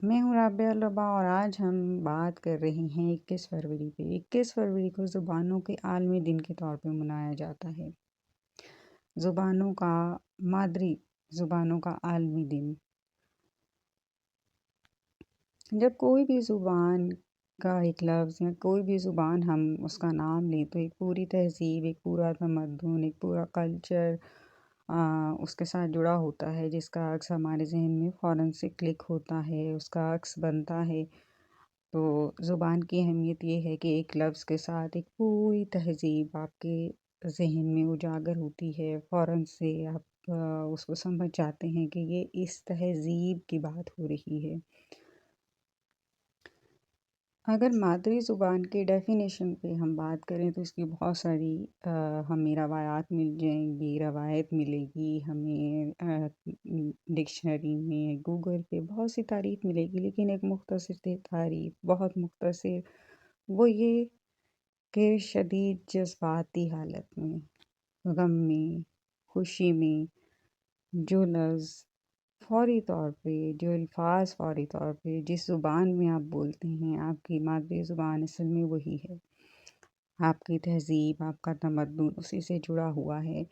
میں ہوں رابعہ لبا اور آج ہم بات کر رہے ہیں 21 فروری پہ۔ 21 فروری کو زبانوں کے عالمی دن کے طور پہ منایا جاتا ہے۔ زبانوں کا مادری زبانوں کا عالمی دن۔ جب کوئی بھی زبان کا ایک لفظ یا کوئی بھی زبان ہم اس کا نام لیں تو ایک پوری تہذیب، ایک پورا تمدن، ایک پورا کلچر اس کے ساتھ جڑا ہوتا ہے، جس کا عکس ہمارے ذہن میں فوراً سے کلک ہوتا ہے، اس کا عکس بنتا ہے۔ تو زبان کی اہمیت یہ ہے کہ ایک لفظ کے ساتھ ایک پوری تہذیب آپ کے ذہن میں اجاگر ہوتی ہے، فوراً سے آپ اس کو سمجھ جاتے ہیں کہ یہ اس تہذیب کی بات ہو رہی ہے۔ اگر مادری زبان کے ڈیفینیشن پہ ہم بات کریں تو اس کی بہت ساری ہمیں روایات مل جائیں گی، روایت ملے گی ہمیں، ڈکشنری میں، گوگل پہ بہت سی تعریف ملے گی، لیکن ایک مختصر تعریف، بہت مختصر، وہ یہ کہ شدید جذباتی حالت میں، غم میں، خوشی میں، جو لفظ فوری طور پہ، جو الفاظ فوری طور پہ جس زبان میں آپ بولتے ہیں، آپ کی مادری زبان اصل میں وہی ہے۔ آپ کی تہذیب، آپ کا تمدن اسی سے جڑا ہوا ہے۔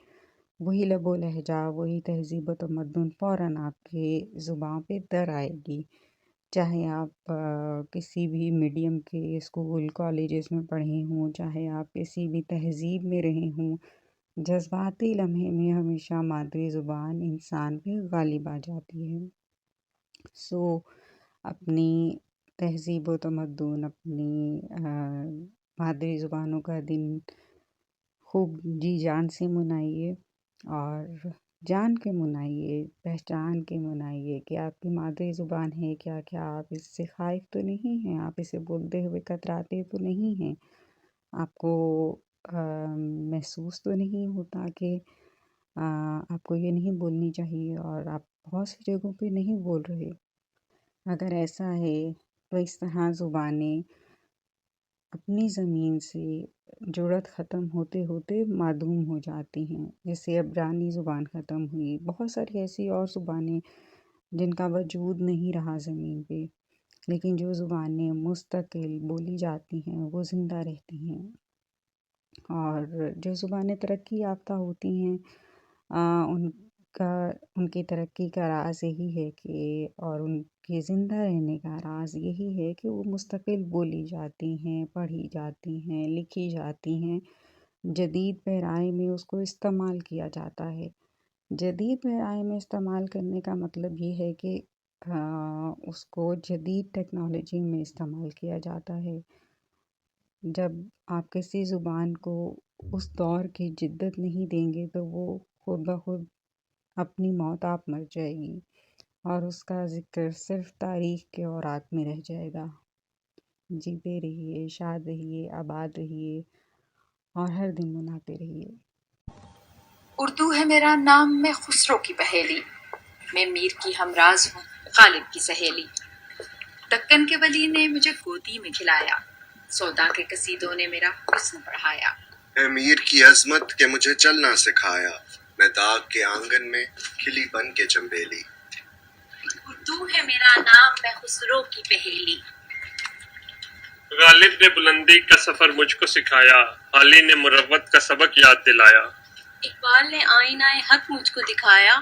وہی لب و لہجہ، وہی تہذیب و تمدن فوراً آپ کے زبان پہ در آئے گی، چاہے آپ کسی بھی میڈیم کے اسکول کالجز میں پڑھے ہوں، چاہے آپ کسی بھی تہذیب میں رہے ہوں، جذباتی لمحے میں ہمیشہ مادری زبان انسان پہ غالب آ جاتی ہے۔ اپنی تہذیب و تمدن، اپنی مادری زبانوں کا دن خوب جی جان سے منائیے، اور جان کے منائیے، پہچان کے منائیے کہ آپ کی مادری زبان ہے کیا آپ اس سے خائف تو نہیں ہیں، آپ اسے بولتے ہوئے کتراتے تو نہیں ہیں، آپ کو محسوس تو نہیں ہوتا کہ آپ کو یہ نہیں بولنی چاہیے اور آپ بہت سی جگہوں پہ نہیں بول رہے۔ اگر ایسا ہے تو اس طرح زبانیں اپنی زمین سے جڑت ختم ہوتے ہوتے معدوم ہو جاتی ہیں، جیسے عبرانی زبان ختم ہوئی، بہت ساری ایسی اور زبانیں جن کا وجود نہیں رہا زمین پہ، لیکن جو زبانیں مستقل بولی جاتی ہیں وہ زندہ رہتی ہیں۔ اور جو زبانیں ترقی یافتہ ہوتی ہیں ان کی ترقی کا راز یہی ہے کہ، اور ان کے زندہ رہنے کا راز یہی ہے کہ وہ مستقل بولی جاتی ہیں، پڑھی جاتی ہیں، لکھی جاتی ہیں، جدید پیرائے میں اس کو استعمال کیا جاتا ہے۔ جدید پیرائے میں استعمال کرنے کا مطلب یہ ہے کہ اس کو جدید ٹیکنالوجی میں استعمال کیا جاتا ہے۔ جب آپ کسی زبان کو اس دور کی جدت نہیں دیں گے تو وہ خود بخود اپنی موت آپ مر جائے گی، اور اس کا ذکر صرف تاریخ کے اوراق میں رہ جائے گا۔ جیتے رہیے، شاد رہیے، آباد رہیے، اور ہر دن مناتے رہیے۔ اردو ہے میرا نام، میں خسرو کی پہیلی، میں میر کی ہمراز ہوں، غالب کی سہیلی۔ دکن کے ولی نے مجھے گودی میں کھلایا، سودا کے قصیدوں نے میرا حسن پڑھایا۔ اے میر کی عظمت کہ مجھے چلنا سکھایا، میں داغ کے آنگن میں کھلی بن کے چنبیلی۔ اردو ہے میرا نام، میں خسرو کی پہیلی۔ غالب نے بلندی کا سفر مجھ کو سکھایا، علی نے مروت کا سبق یاد دلایا۔ اقبال نے آئینہ حق مجھ کو دکھایا،